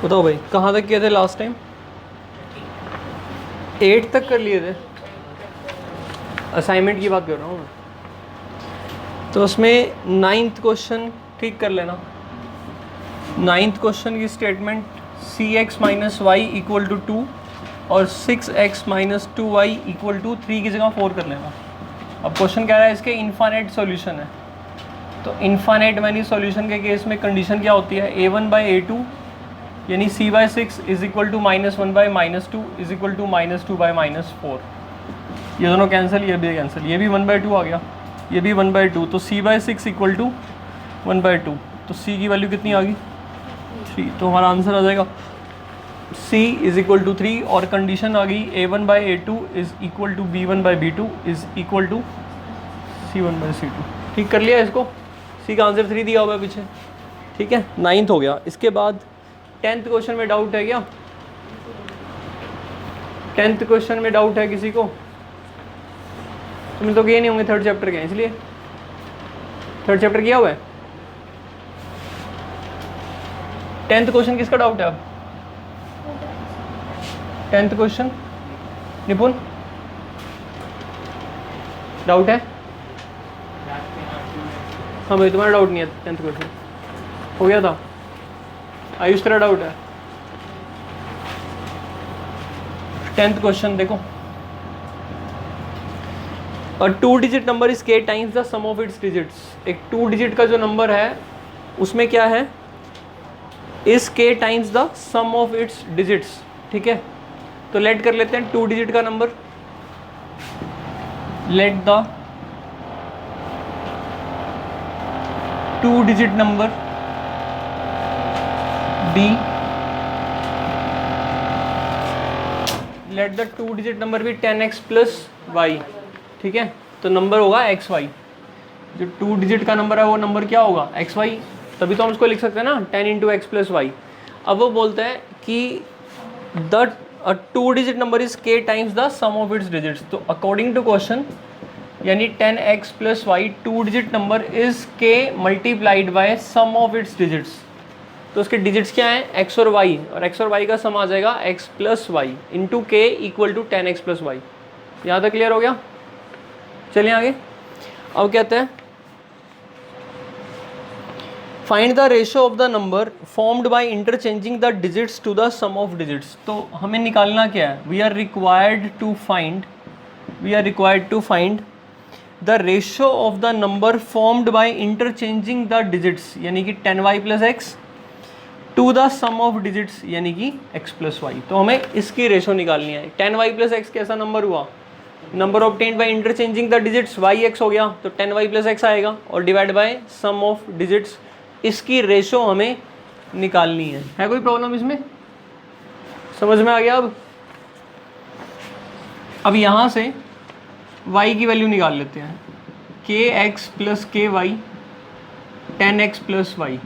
बताओ भाई कहाँ तक किए थे लास्ट टाइम? 8 तक कर लिए थे। असाइनमेंट की बात कर रहा हूँ मैं। तो उसमें 9th क्वेश्चन ठीक कर लेना। 9th क्वेश्चन की statement cx minus y equal to 2 और 6x minus 2y equal to 3 की जगह 4 कर लेना। अब क्वेश्चन कह रहा है इसके इनफाइनाइट सॉल्यूशन है। तो इनफाइनाइट मैनी सॉल्यूशन के केस में कंडीशन क्या होती है? a1/a2 यानी c/6 is equal to -1/-2 is equal to -2/-4। ये दोनों कैंसिल, ये भी कैंसिल, ये भी 1/2 आ गया, ये भी 1/2। तो c/6 इक्वल टू 1/2। तो c की वैल्यू कितनी आ गई? 3। तो हमारा आंसर आ जाएगा c इज इक्वल टू 3। और कंडीशन आ गई a1/a2 is equal to b1/b2 is equal to c1/c2। ठीक कर लिया इसको। c का आंसर 3 दिया हुआ है पीछे। ठीक है, 9th हो गया। इसके बाद 10th क्वेश्चन में डाउट है क्या? 10th क्वेश्चन में डाउट है किसी को? तुम तो किए नहीं होंगे, 3rd चैप्टर के, इसलिए 3rd चैप्टर किया हुआ है। 10th क्वेश्चन किसका डाउट है अब? 10th क्वेश्चन निपुण डाउट है? हाँ भाई, तुम्हारा डाउट नहीं है? 10th क्वेश्चन हो गया था। आयुष तेरा डाउट है? 10th क्वेश्चन देखो, a 2 digit number is k times the sum of its digits. एक 2 डिजिट का जो नंबर है उसमें क्या है? Is k times the sum of its digits. ठीक है, तो लेट कर लेते हैं 2 डिजिट का number. Let the 2 digit number be, let the 2 digit number भी 10x प्लस वाई। ठीक है, तो नंबर होगा xy। जो 2 डिजिट का नंबर है वो नंबर क्या होगा? xy। तभी तो हम उसको लिख सकते हैं ना 10 इंटू एक्स प्लस वाई। अब वो बोलते हैं कि the 2 digit number is k times the sum of its digits. तो अकॉर्डिंग टू क्वेश्चन यानी 10x plus y 2 digit number is k multiplied by sum of its digits. तो उसके digits क्या हैं? x और y, और x और y का सम आ जाएगा x plus y into k equal to 10x plus y. यहाँ तक क्लियर हो गया? चलिए आगे। अब कहते हैं find the ratio of the number formed by interchanging the digits to the sum of digits. तो हमें निकालना क्या है? We are required to find the ratio of the number formed by interchanging the digits यानी कि 10y plus x to the sum of digits यानी कि x plus Y. तो हमें इसकी रेशो निकालनी है। 10y प्लस एक्स कैसा नंबर हुआ? Number obtained by interchanging the digits y(x) हो गया, तो 10y प्लस एक्स आएगा और divide by sum of digits. इसकी रेशो हमें निकालनी है कोई प्रॉब्लम इसमें? समझ में आ गया? अब यहाँ से y की वैल्यू निकाल लेते हैं। kx प्लस के वाई 10x प्लस वाई,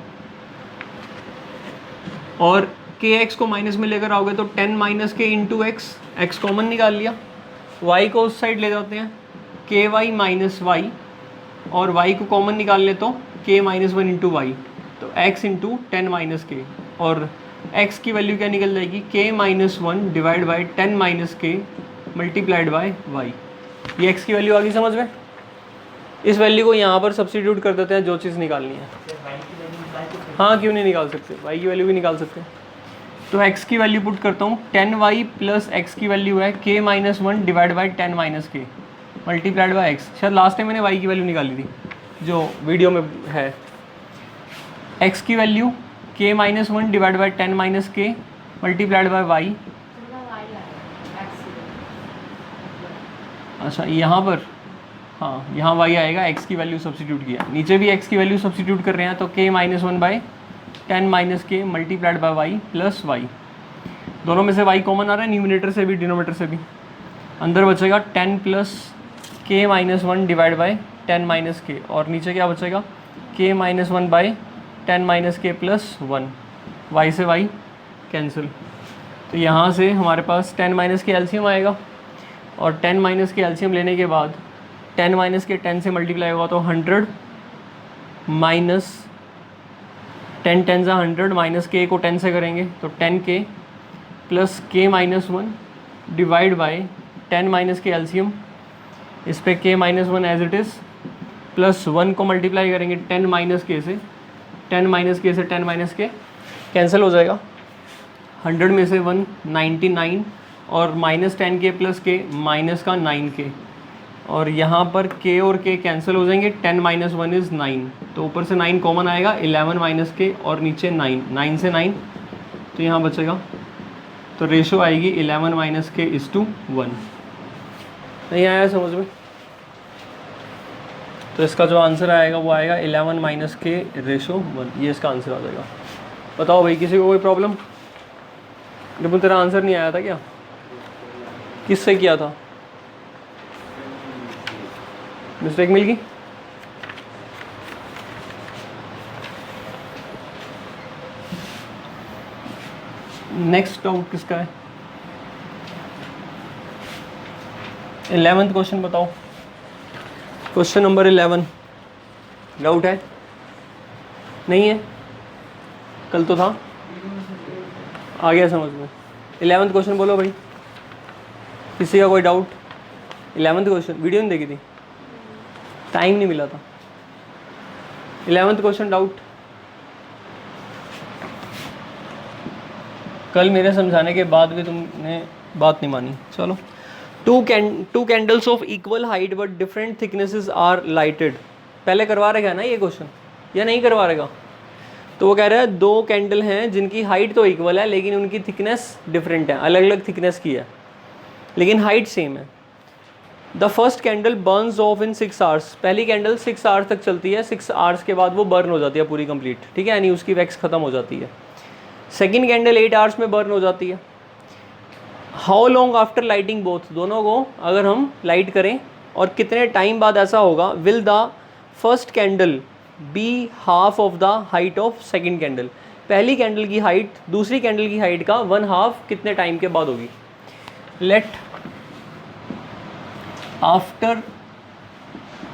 और kx को माइनस में लेकर आओगे तो 10 माइनस के इंटू एक्स, एक्स कॉमन निकाल लिया। y को उस साइड ले जाते हैं के वाई माइनस वाई, और y को कॉमन निकाल ले तो k माइनस 1 इंटू वाई, तो x इंटू 10 माइनस के, और x की वैल्यू क्या निकल जाएगी? k minus 1 divide by 10 minus k multiplied by y। ये x की वैल्यू आ गई समझ में? इस वैल्यू को यहाँ पर सब्स्टिट्यूट कर देते हैं जो चीज़ निकालनी है। हाँ, क्यों नहीं निकाल सकते? y की वैल्यू भी निकाल सकते हैं। तो x की वैल्यू पुट करता हूँ, 10y प्लस x की वैल्यू है k minus 1 divide by 10 minus k multiplied by x। शायद लास्ट टाइम मैंने y की वैल्यू निकाली थी जो वीडियो में है। x की value k minus 1 divide by 10 minus k multiplied by y। अच्छा, यहाँ पर हाँ, यहाँ y आएगा, x की वैल्यू सब्स्टिट्यूट किया, नीचे भी x की वैल्यू सब्स्टिट्यूट कर रहे हैं, तो k minus 1 by 10 minus k multiplied by y plus y. दोनों में से y कॉमन आ रहा है, न्यूमिनेटर से भी डिनोमिनेटर से भी। अंदर बचेगा 10 plus k minus 1 divide by 10 minus के, और नीचे क्या बचेगा? k माइनस 1 बाई 10 माइनस के प्लस 1। y से y कैंसिल, तो यहाँ से हमारे पास 10 माइनस के एलसीएम आएगा, और 10 माइनस के एलसीएम लेने के बाद 10 माइनस के 10 से मल्टीप्लाई होगा तो 100 माइनस 10 10 ज़ा 100 माइनस के को 10 से करेंगे तो 10k plus k minus 1 divide by 10 minus k LCM, इस पे k minus 1 as it is, plus 1 को मल्टीप्लाई करेंगे 10 माइनस के से, 10 माइनस के से 10 माइनस के कैंसिल हो जाएगा, 100 में से 1 99 और minus 10k plus k minus का 9k, और यहाँ पर k और k कैंसिल हो जाएंगे, 10 माइनस 1 इज़ 9, तो ऊपर से 9 कॉमन आएगा, 11 माइनस के और नीचे 9, 9 से 9 तो यहाँ बचेगा, तो रेशो आएगी 11 माइनस के इज़ टू 1। नहीं आया समझ में? तो इसका जो आंसर आएगा वो आएगा 11 माइनस के रेशो 1, ये इसका आंसर आ जाएगा। बताओ भाई किसी को कोई प्रॉब्लम? जब तेरा आंसर नहीं आया था क्या? किससे किया था? मिस्टेक मिल गई? नेक्स्ट डाउट किसका है? 11th क्वेश्चन बताओ, क्वेश्चन नंबर 11। डाउट है? नहीं है? कल तो था, आ गया समझ में। 11th क्वेश्चन बोलो भाई, किसी का कोई डाउट? 11th क्वेश्चन वीडियो नहीं देखी थी, टाइम नहीं मिला था। 11th question doubt? कल मेरे समझाने के बाद भी तुमने बात नहीं मानी। चलो, two candles of equal height but different thicknesses are lighted. पहले करवा रहेगा ना ये क्वेश्चन या नहीं करवा रहेगा? तो वो कह रहा है दो कैंडल हैं जिनकी हाइट तो इक्वल है लेकिन उनकी थिकनेस डिफरेंट है, अलग अलग थिकनेस की है लेकिन हाइट सेम है। The first candle Burns of in 6 hours. पहली कैंडल 6 आवर्स तक चलती है, 6 आवर्स के बाद वो बर्न हो जाती है पूरी कंप्लीट, ठीक है, यानी उसकी वैक्स खत्म हो जाती है। सेकेंड कैंडल 8 आवर्स में बर्न हो जाती है। How long after lighting both, दोनों को अगर हम लाइट करें और कितने टाइम बाद ऐसा होगा, will the first candle be half of the height of second candle. पहली कैंडल की हाइट दूसरी कैंडल की हाइट का 1/2 कितने टाइम के बाद होगी। Let after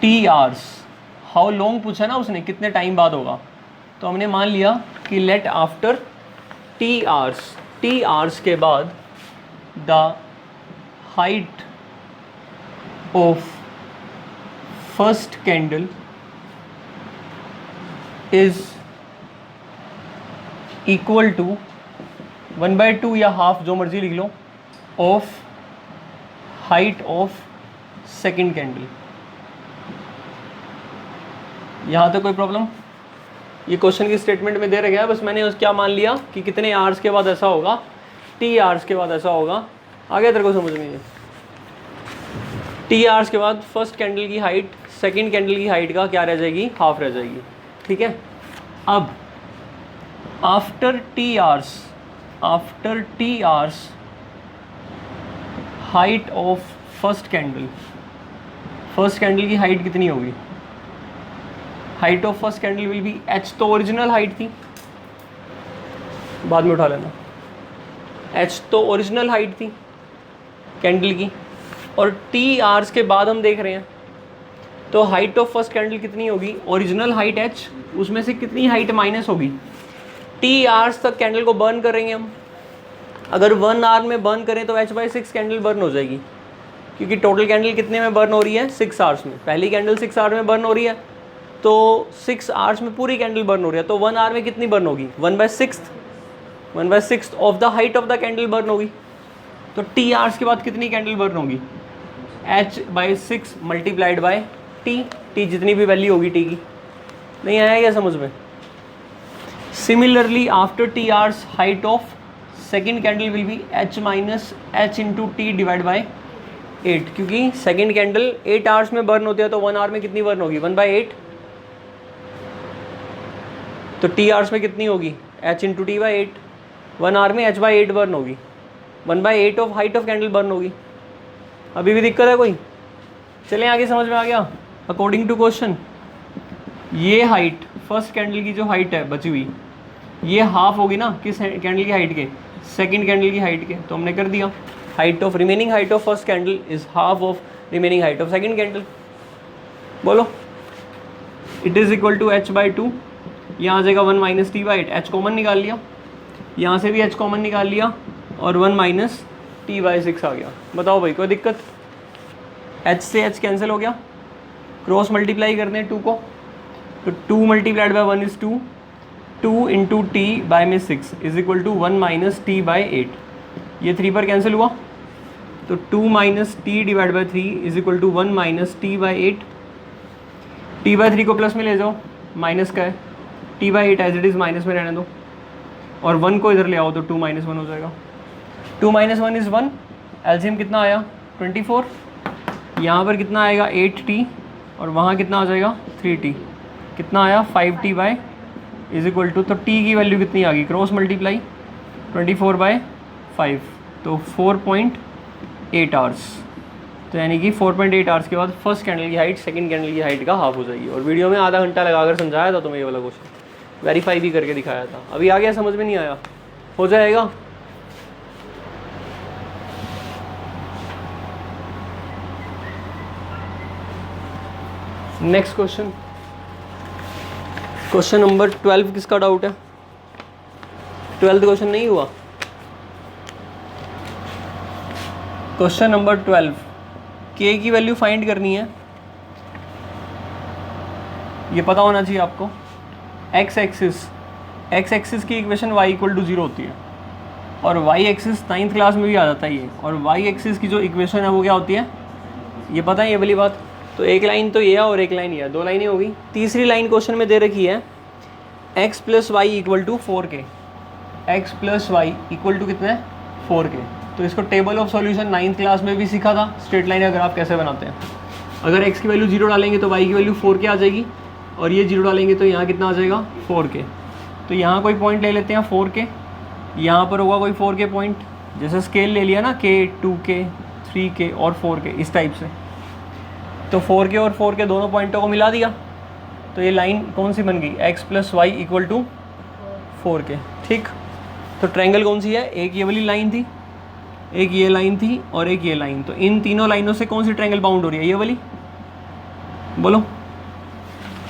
t hours, how long पूछा ना उसने, कितने टाइम बाद होगा, तो हमने मान लिया कि let after t hours, t hours के बाद the height of first candle is equal to 1/2 या हाफ, जो मर्जी लिख लो, of height of second candle. यहाँ तक कोई प्रॉब्लम? ये क्वेश्चन की स्टेटमेंट में दे रखा है, बस मैंने उस क्या मान लिया कि कितने आवर्स के बाद ऐसा होगा, टी आवर्स के बाद ऐसा होगा। आगे तेरे को समझ में ये टी आवर्स के बाद फर्स्ट कैंडल की हाइट सेकंड कैंडल की हाइट का क्या रह जाएगी, हाफ रह जाएगी, ठीक है। अब after t hours height of first candle की हाइट कितनी होगी? Height of first candle will be H, तो ओरिजिनल हाइट थी, बाद में उठा लेना, एच तो ओरिजिनल हाइट थी कैंडल की, और टी आवर्स के बाद हम देख रहे हैं तो हाइट ऑफ फर्स्ट कैंडल कितनी होगी, ओरिजिनल हाइट एच, उसमें से कितनी हाइट माइनस होगी। टी आवर्स तक कैंडल को बर्न करेंगे हम, अगर 1 आवर में बर्न करें तो h/6 कैंडल बर्न हो जाएगी, क्योंकि टोटल कैंडल कितने में बर्न हो रही है, 6 आवर्स में। पहली कैंडल 6 आवर में बर्न हो रही है तो 6 आवर्स में पूरी कैंडल बर्न हो रही है, तो 1 आवर में कितनी बर्न होगी, 1/6 of the height of the candle burn होगी। तो टी आवर्स के बाद कितनी कैंडल बर्न होगी, h/6 मल्टीप्लाइड बाय टी, जितनी भी वैल्यू होगी टी की। नहीं आया क्या समझ में? Similarly after t hours height of second candle will be h - into T divide by 8, क्योंकि सेकेंड कैंडल 8 आवर्स में बर्न होती है तो 1 आवर में कितनी बर्न होगी, 1/8। तो टी आवर्स में कितनी होगी, h into t by 8, 1 hour में h/8 बर्न होगी, 1/8 of height of candle burn होगी। अभी भी दिक्कत है कोई? चलें आगे, समझ में आ गया। अकॉर्डिंग टू क्वेश्चन ये हाइट फर्स्ट कैंडल की जो हाइट है बची हुई, ये हाफ होगी ना किस कैंडल की हाइट के, सेकंड कैंडल की हाइट के, तो हमने कर दिया height of remaining height of first candle is half of remaining height of second candle. बोलो, it is equal to h/2 यहाँ आ जाएगा 1 minus t by 8, H common निकाल लिया, यहाँ से भी एच कॉमन निकाल लिया और 1 माइनस टी बाई 6 आ गया। बताओ भाई कोई दिक्कत? एच से एच कैंसिल हो गया, क्रॉस मल्टीप्लाई करते हैं 2 को, तो 2 multiplied by 1 is 2, 2 into t by में 6 is equal to 1 minus t by 8, ये 3 पर कैंसिल हुआ, तो 2 minus t divide by 3 is equal to 1 minus t by 8, t by 3 को प्लस में ले जाओ, माइनस का है, t by 8 as it is minus में रहने दो, और 1 को इधर ले आओ तो 2 माइनस 1 हो जाएगा, 2 माइनस 1 इज़ 1, एलसीएम कितना आया 24, यहाँ पर कितना आएगा 8t और वहाँ कितना आ जाएगा 3t, कितना आया 5t by is equal to, तो t की वैल्यू कितनी आ गई, क्रॉस मल्टीप्लाई 24 बाई 5, तो 4.8 आवर्स, तो यानी कि 4.8 आवर्स के बाद फर्स्ट कैंडल की हाइट सेकंड कैंडल की हाइट का हाफ हो जाएगी। और वीडियो में आधा घंटा लगाकर समझाया था तुम्हें ये वाला क्वेश्चन, वेरीफाई भी करके दिखाया था। अभी आ गया, समझ में नहीं आया? हो जाएगा। नेक्स्ट क्वेश्चन, क्वेश्चन नंबर 12, किसका डाउट है? 12th क्वेश्चन नहीं हुआ। क्वेश्चन नंबर 12, के की वैल्यू फाइंड करनी है, ये पता होना चाहिए आपको। एक्स एक्सिस की इक्वेशन y इक्वल टू 0 होती है, और y एक्सिस 9th क्लास में भी आ जाता है ये, और y एक्सिस की जो इक्वेशन है वो क्या होती है, ये पता है ये वाली बात। तो एक लाइन तो ये है और एक लाइन ये है, 2 लाइनें होगी। तीसरी लाइन क्वेश्चन में दे रखी है x plus y equal to 4k, x plus y equal to कितना है 4k। तो इसको table of solution 9th class में भी सीखा था, स्ट्रेट लाइन का ग्राफ कैसे बनाते हैं। अगर x की वैल्यू 0 डालेंगे तो y की वैल्यू 4k आ जाएगी, और ये 0 डालेंगे तो यहाँ कितना आ जाएगा 4k। तो यहाँ कोई पॉइंट ले लेते हैं 4k, यहाँ पर होगा कोई 4k पॉइंट, जैसे स्केल ले लिया ना, k 2k 3k और 4k, इस टाइप से। तो 4k और 4k दोनों पॉइंटों को मिला दिया, तो ये लाइन कौन सी बन गई, x plus y equal to 4k। ठीक, तो ट्रायंगल कौन सी है, एक ये वाली लाइन थी, एक ये लाइन थी और एक ये लाइन। तो इन तीनों लाइनों से कौन सी ट्रायंगल बाउंड हो रही है, ये वाली, बोलो।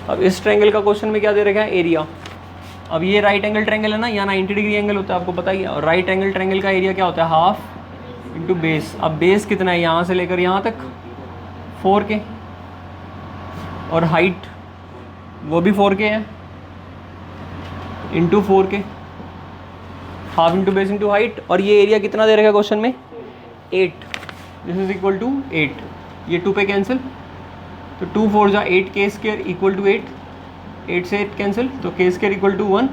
अब इस ट्रायंगल का क्वेश्चन में क्या दे रखा है, एरिया। अब ये राइट एंगल ट्रायंगल है ना, यहाँ 90 डिग्री एंगल होता है, आपको पता ही है। और राइट एंगल ट्रायंगल का एरिया क्या होता है, हाफ इंटू बेस। अब बेस कितना है, यहाँ से लेकर यहाँ तक 4k, और हाइट वो भी 4k है, into 4k, half into base into height. और ये एरिया कितना दे रखा है क्वेश्चन में, 8, दिस इज इक्वल टू 8, ये 2 पे कैंसिल, तो 2 4 जा 8k स्क्वायर इक्वल टू 8, 8 से 8 कैंसिल, तो k स्क्वायर इक्वल टू 1,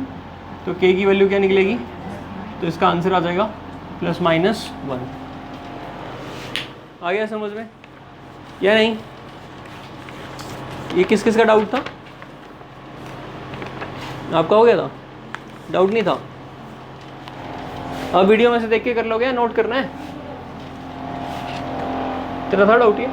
तो k की वैल्यू क्या निकलेगी, तो इसका आंसर आ जाएगा ±1। आ गया समझ में या नहीं? ये किस किस का डाउट था, आपका हो गया था, डाउट नहीं था? अब वीडियो में से देख के कर लोगे या नोट करना है? तेरा था डाउट ये?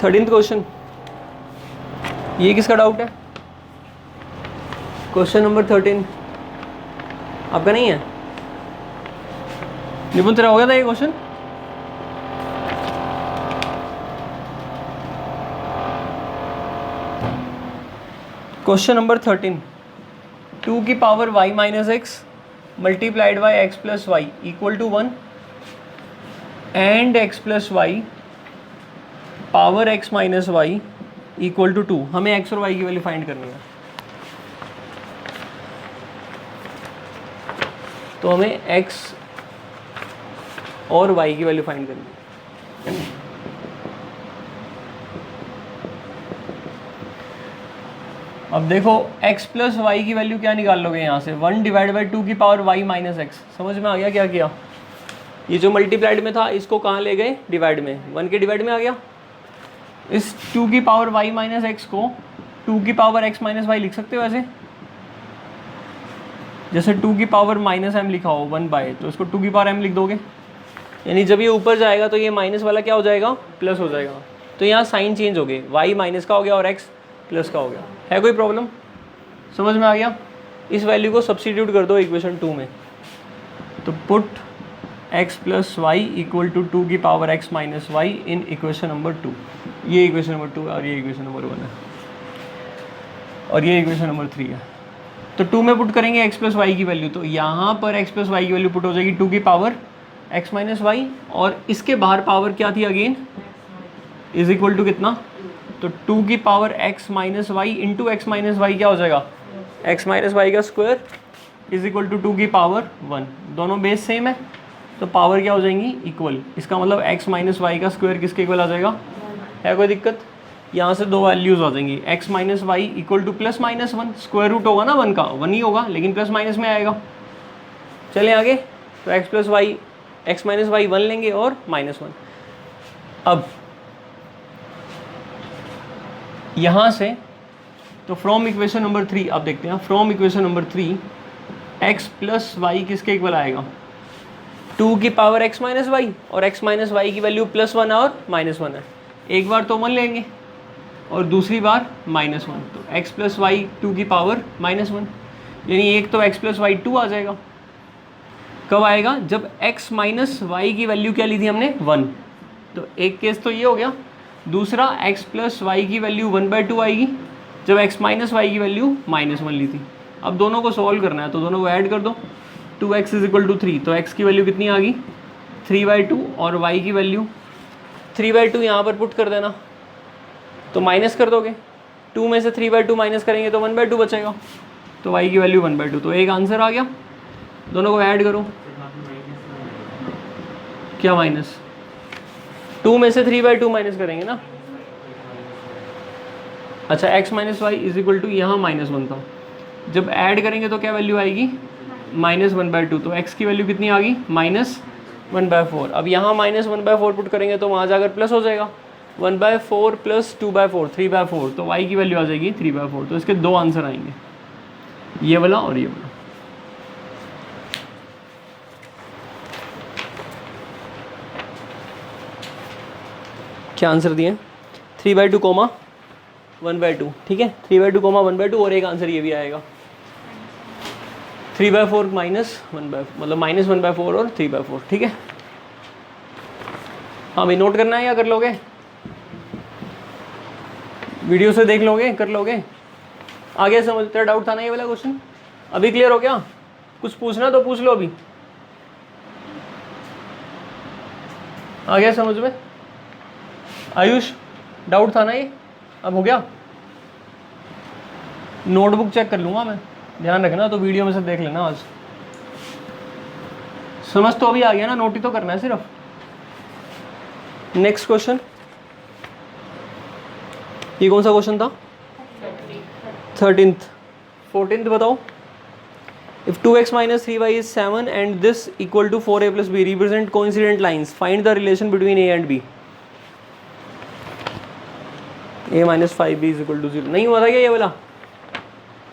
थर्टीन्थ क्वेश्चन, ये किसका डाउट है? क्वेश्चन नंबर 13 आपका नहीं है? निपुण तेरा हो गया था ये क्वेश्चन? क्वेश्चन नंबर 13, 2 की power y minus x multiplied by x plus y equal to 1 and x plus y power x minus y equal to 2। हमें x और y की वैल्यू फाइंड करनी है। तो हमें x और y की वैल्यू फाइंड करनी है। अब देखो x प्लस वाई की वैल्यू क्या निकाल लोगे यहाँ से, 1 डिवाइड बाई 2 की पावर y माइनस एक्स। समझ में आ गया क्या किया? ये जो मल्टीप्लाइड में था इसको कहाँ ले गए, डिवाइड में, 1 के डिवाइड में आ गया। इस 2 की पावर y माइनस एक्स को 2 की पावर x माइनस वाई लिख सकते हो ऐसे, जैसे 2 की पावर माइनस m लिखा हो 1 बाय, तो इसको 2 की पावर m लिख दोगे, यानी जब ये ऊपर जाएगा तो ये माइनस वाला क्या हो जाएगा, प्लस हो जाएगा। तो यहाँ साइन चेंज हो गए, y माइनस का हो गया और x प्लस का हो गया। है कोई प्रॉब्लम? समझ में आ गया? इस वैल्यू को सब्स्टिट्यूट कर दो इक्वेशन 2 में, तो put x plus y equal to 2 की power x minus y in equation number 2। ये इक्वेशन नंबर 2 है और ये इक्वेशन नंबर 1 है और ये इक्वेशन नंबर 3 है। तो 2 में पुट करेंगे x प्लस वाई की वैल्यू, तो यहाँ पर x प्लस वाई की वैल्यू पुट हो जाएगी 2 की पावर x माइनस वाई, और इसके बाहर पावर क्या थी अगेन, इज इक्वल टू कितना, तो 2 की power x minus y into x minus y क्या हो जाएगा, x माइनस वाई का स्क्वायर इज इक्वल टू 2 की पावर 1। दोनों बेस सेम है तो पावर क्या हो जाएंगी, इक्वल। इसका मतलब x माइनस वाई का स्क्वायर किसके इक्वल आ जाएगा, है कोई दिक्कत, यहाँ से दो वैल्यूज आ जाएंगी, x minus y equal to plus minus 1, square root होगा ना 1 का, 1 ही होगा लेकिन प्लस माइनस में आएगा। चलें आगे, तो x plus y x minus y 1 लेंगे और -1। अब यहाँ से तो फ्रॉम इक्वेशन नंबर 3 आप देखते हैं, from equation number 3 x plus y किसके इक्वल आएगा, 2 की पावर x माइनस वाई, और x माइनस वाई की वैल्यू +1 और -1 है। एक बार तो 1 लेंगे और दूसरी बार -1, तो x प्लस वाई 2 की पावर -1, यानी एक तो x प्लस वाई 2 आ जाएगा। कब आएगा, जब x माइनस वाई की वैल्यू क्या ली थी हमने, 1। तो एक केस तो ये हो गया। दूसरा x प्लस वाई की वैल्यू 1/2 आएगी जब x माइनस वाई की वैल्यू -1 ली थी। अब दोनों को सॉल्व करना है तो दोनों को ऐड कर दो, 2x इज इक्वल टू 3, तो x की वैल्यू कितनी आ गई 3/2 और y की वैल्यू 3/2 यहाँ पर पुट कर देना, तो माइनस कर दोगे, 2 में से 3/2 माइनस करेंगे तो 1/2 बचेगा, तो y की वैल्यू 1/2। तो एक आंसर आ गया, दोनों को ऐड करो, क्या माइनस, 2 में से 3/2 माइनस करेंगे ना। अच्छा, x minus y is equal to यहाँ -1 था, जब ऐड करेंगे तो क्या वैल्यू आएगी -1/2, तो x की वैल्यू कितनी आ गई -1/4। अब यहाँ -1/4 पुट करेंगे तो वहाँ जाकर प्लस हो जाएगा, 1/4 प्लस 2/4 3/4, तो y की वैल्यू आ जाएगी 3/4। तो इसके दो आंसर आएंगे, ये वाला और ये वाला। क्या आंसर दिए, 3/2 कोमा 1/2, ठीक है, 3/2 कोमा 1/2, और एक आंसर ये भी आएगा 3/4 -1/4, मतलब -1/4 और 3/4, ठीक है। हाँ भाई, नोट करना है या कर लोगे, वीडियो से देख लोगे, कर लोगे, आगे समझ, तेरा डाउट था ना ये वाला क्वेश्चन, अभी क्लियर हो गया, कुछ पूछना तो पूछ लो अभी, आ गया समझ में। आयुष, डाउट था ना ये, अब हो गया, नोटबुक चेक कर लूँगा मैं, ध्यान रखना, तो वीडियो में से देख लेना आज, समझ तो अभी आ गया ना, नोट ही तो करना है सिर्फ। नेक्स्ट क्वेश्चन, ये कौन सा क्वेश्चन था, 13th। 14th बताओ, if 2x minus 3y is 7 and this equal to 4a plus b represent coincident lines, find the relation between a and b। a minus 5b is equal to 0। नहीं हुआ था क्या ये वाला,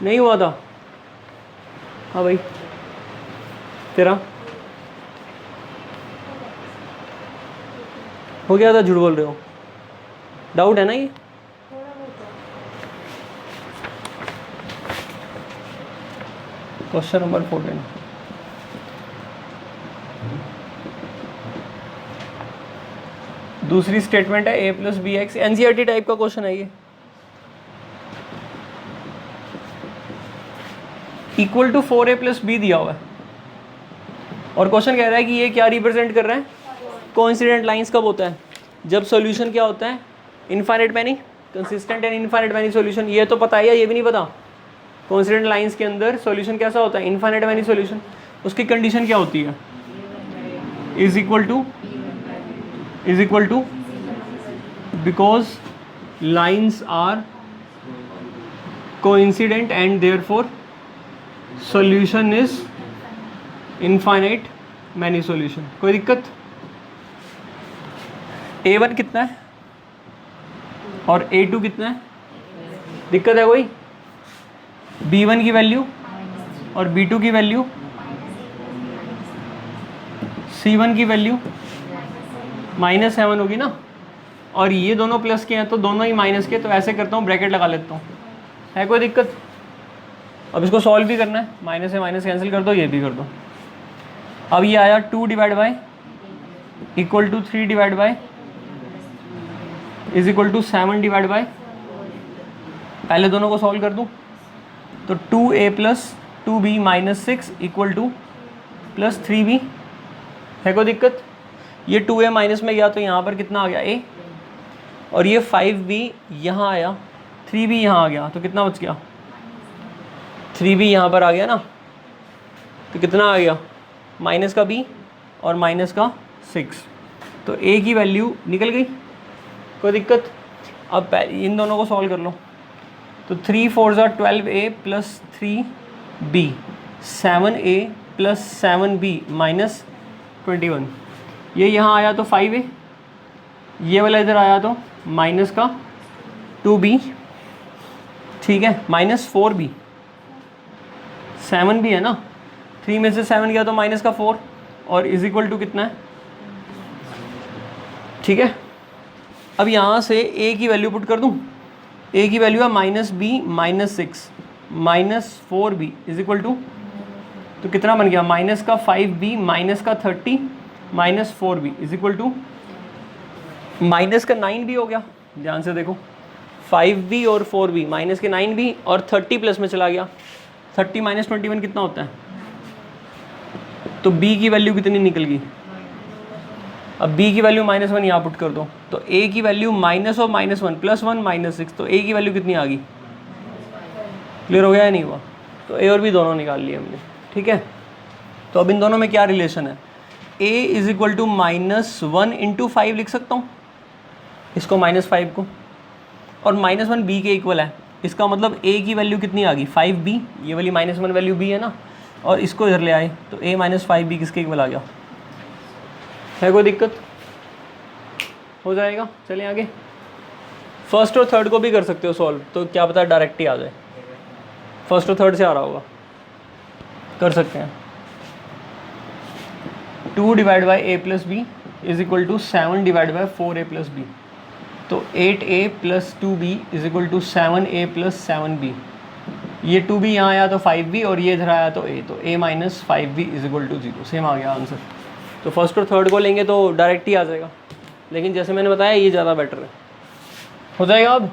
नहीं हुआ था, हाँ भाई तेरा हो गया था, झूठ बोल रहे हो, डाउट है ना ये। क्वेश्चन नंबर 14, दूसरी स्टेटमेंट है a plus b x, NCERT type का क्वेश्चन है ये, equal to 4a plus B दिया हुआ है, और क्वेश्चन कह रहा है कि ये क्या रिप्रेजेंट कर रहा है, कोइंसिडेंट लाइंस कब होता है, जब सॉल्यूशन क्या होता है, infinite many, consistent and infinite many solution. ये तो पता है या ये भी नहीं पता, कोइंसिडेंट लाइंस के अंदर सॉल्यूशन कैसा होता है, इनफाइनाइट मैनी सॉल्यूशन। उसकी कंडीशन क्या होती है, is equal to because lines are coincident and therefore solution is infinite many solution. कोई दिक्कत, A1 कितना है और A2 कितना है, दिक्कत है कोई, B1 की वैल्यू और B2 की वैल्यू, C1 की वैल्यू -7 होगी ना, और ये दोनों प्लस के हैं तो दोनों ही माइनस के, तो ऐसे करता हूँ ब्रैकेट लगा लेता हूँ, है कोई दिक्कत। अब इसको सॉल्व भी करना है, माइनस से माइनस कैंसिल कर दो, ये भी कर दो। अब ये आया 2 divide by equal to 3 divide by is equal to 7 divide by, पहले दोनों को सॉल्व कर दूं तो 2a plus 2b minus 6 equal to plus 3b। है कोई दिक्कत? ये 2a माइनस में गया तो यहाँ पर कितना आ गया a, और ये 5b यहाँ आया, 3b यहाँ आ गया, तो कितना बच गया? 3b यहाँ पर आ गया ना, तो कितना आ गया? माइनस का b और माइनस का 6, तो a की वैल्यू निकल गई। कोई दिक्कत? अब इन दोनों को सॉल्व कर लो तो 3 4 12a plus 3b, 7a plus 7b minus 21, ये यहाँ आया तो 5a, ये वाला इधर आया तो माइनस का 2b, ठीक है, माइनस 4b, 7b है ना, 3 में से 7 गया तो माइनस का 4, और इज इक्वल टू कितना है? ठीक है, अब यहाँ से a की वैल्यू पुट कर दूँ, a की वैल्यू है minus b minus 6 minus 4b is equal to, तो कितना बन गया? माइनस का 5b माइनस का 30 minus 4b is equal to minus का 9b हो गया। ध्यान से देखो, 5b और 4b माइनस के 9b और 30 प्लस में चला गया, 30 माइनस 21 कितना होता है? तो b की वैल्यू कितनी निकल गई? अब b की वैल्यू -1 यहाँ पुट कर दो, तो a की value minus of -1 plus 1 minus 6, तो a की वैल्यू कितनी आ गई? क्लियर हो गया या नहीं हुआ? तो a और b दोनों निकाल लिए हमने, ठीक है। तो अब इन दोनों में क्या रिलेशन है? a is equal to -1 into 5 लिख सकता हूँ इसको, -5 को, और -1 b के इक्वल है, इसका मतलब a की वैल्यू कितनी आ गई? 5b, ये वाली -1 वैल्यू b है ना, और इसको इधर ले आए तो a माइनस 5b किसके इक्वल आ गया? है कोई दिक्कत? हो जाएगा। चलिए आगे, फर्स्ट और थर्ड को भी कर सकते हो सॉल्व, तो क्या पता डायरेक्ट ही आ जाए, फर्स्ट और थर्ड से आ रहा होगा, कर सकते हैं। 2 divide by a plus b is equal to 7 divide by 4a plus b, तो 8a plus 2b is equal to 7a plus 7b, ये 2b यहाँ आया तो 5b, और ये इधर आया तो a, तो a minus 5b is equal to 0, same आ गया आंसर। तो फर्स्ट और थर्ड को लेंगे तो डायरेक्ट ही आ जाएगा, लेकिन जैसे मैंने बताया ये ज़्यादा बेटर है। हो जाएगा अब?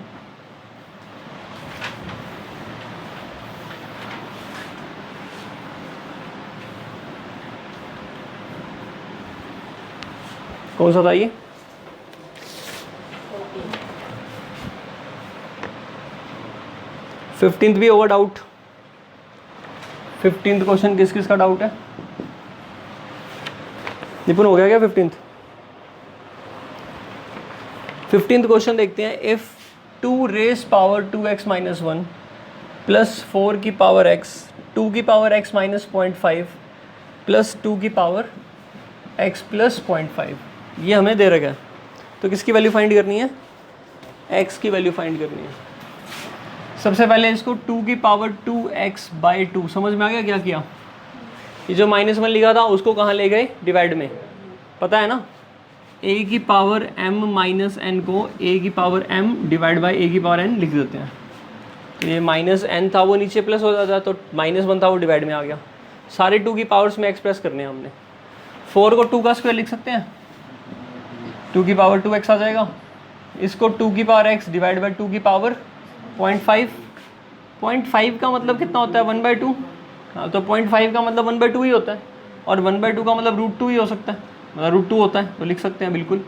कौन सा था ये? फिफ्टींथ भी होगा डाउट। 15th क्वेश्चन किस किस का डाउट है? निपुण हो गया क्या 15th? 15th क्वेश्चन देखते हैं। If 2 raise power 2x minus 1 plus 4 की पावर x 2 की पावर x माइनस 0.5 प्लस 2 की पावर x प्लस 0.5, ये हमें दे रखा है, तो किसकी वैल्यू फाइंड करनी है? x की वैल्यू फाइंड करनी है। सबसे पहले इसको 2 की पावर 2x बाई 2, समझ में आ गया क्या किया? ये जो -1 लिखा था उसको कहाँ ले गए? डिवाइड में, पता है ना, a की पावर m माइनस n को a की power m divide by a की पावर n लिख देते हैं। तो ये -n था वो नीचे प्लस हो जाता है, तो -1 था वो डिवाइड में आ गया। सारे 2 की पावर्स में एक्सप्रेस करने हैं हमने। 4 को 2 का स्क्वायर लिख सकते हैं, 2 की पावर 2x आ जाएगा। इसको 2 की पावर x डिवाइड बाई 2 की पावर 0.5, 0.5 का मतलब कितना होता है? 1/2। हाँ, तो 0.5 का मतलब 1/2 ही होता है, और 1/2 का मतलब √2 ही हो सकता है, मतलब √2 होता है, तो लिख सकते हैं बिल्कुल।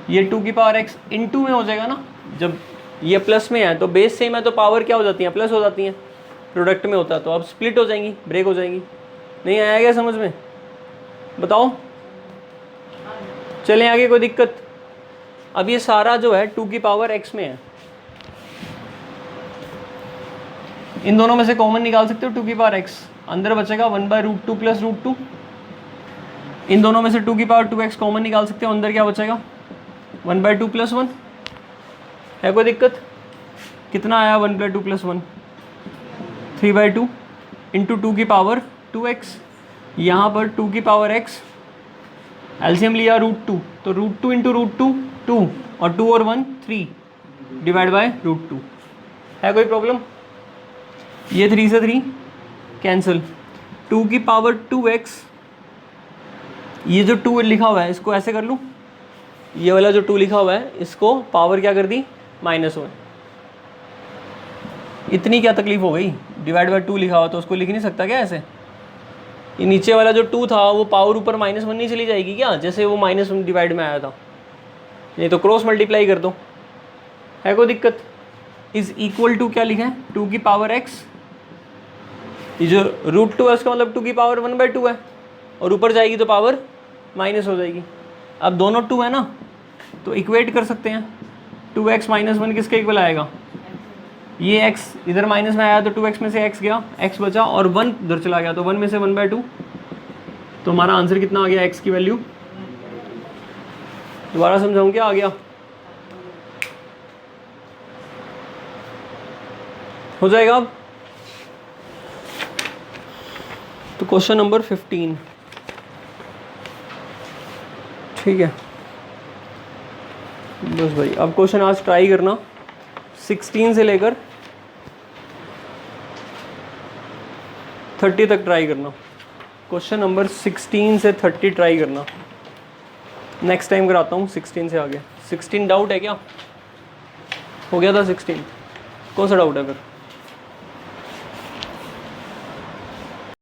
ये 2 की पावर x इनटू में हो जाएगा ना, जब ये प्लस में है तो बेस सेम है तो पावर क्या हो जाती है? प्लस हो जाती हैं, प्रोडक्ट में होता है तो अब स्प्लिट हो जाएंगी, ब्रेक हो जाएंगी। नहीं आया क्या समझ में? बताओ, चलें आगे, कोई दिक्कत? अब ये सारा जो है 2 की पावर x में है, इन दोनों में से कॉमन निकाल सकते हो 2 की पावर x, अंदर बचेगा 1/√2 प्लस √2। इन दोनों में से 2 की पावर 2x कॉमन निकाल सकते हो, अंदर क्या बचेगा? 1/2 प्लस 1। है कोई दिक्कत? कितना आया 1/2 प्लस 1? 3/2 इंटू 2 की पावर 2x, यहाँ पर 2 की पावर x, एलसीएम लिया √2, तो √2 इंटू √2 2, और 2 और 1 3 डिवाइड बाय √2। है कोई प्रॉब्लम? ये 3 से 3 कैंसिल, 2 की पावर 2x ये जो 2 लिखा हुआ है इसको ऐसे कर लूँ, ये वाला जो 2 लिखा हुआ है इसको पावर क्या कर दी -1। इतनी क्या तकलीफ हो गई, डिवाइड बाय 2 लिखा हुआ तो उसको लिख नहीं सकता क्या ऐसे? ये नीचे वाला जो 2 था वो पावर ऊपर -1 नहीं चली जाएगी क्या, जैसे वो -1 डिवाइड में आया था? नहीं तो क्रॉस मल्टीप्लाई कर दो, है कोई दिक्कत? इज इक्वल टू क्या लिखा है 2 की पावर x, ये जो √2 है उसका मतलब 2 की पावर 1/2 है, और ऊपर जाएगी तो पावर माइनस हो जाएगी। अब दोनों 2 है ना तो इक्वेट कर सकते हैं, 2x - 1 किसके इक्वल आएगा? ये x इधर माइनस में आया तो 2x में से x गया, x बचा और 1 इधर चला गया तो 1 में से 1/2, तो हमारा आंसर कितना आ गया x की वैल्यू? दोबारा समझाऊँ क्या आ गया? हो जाएगा अब? तो क्वेश्चन नंबर 15, ठीक है बस भाई। अब क्वेश्चन आज ट्राई करना 16 से लेकर 30 तक ट्राई करना। क्वेश्चन नंबर 16 से 30 ट्राई करना, नेक्स्ट टाइम कराता हूँ 16 से आगे। 16 डाउट है क्या? हो गया था 16? कौन सा डाउट है फिर?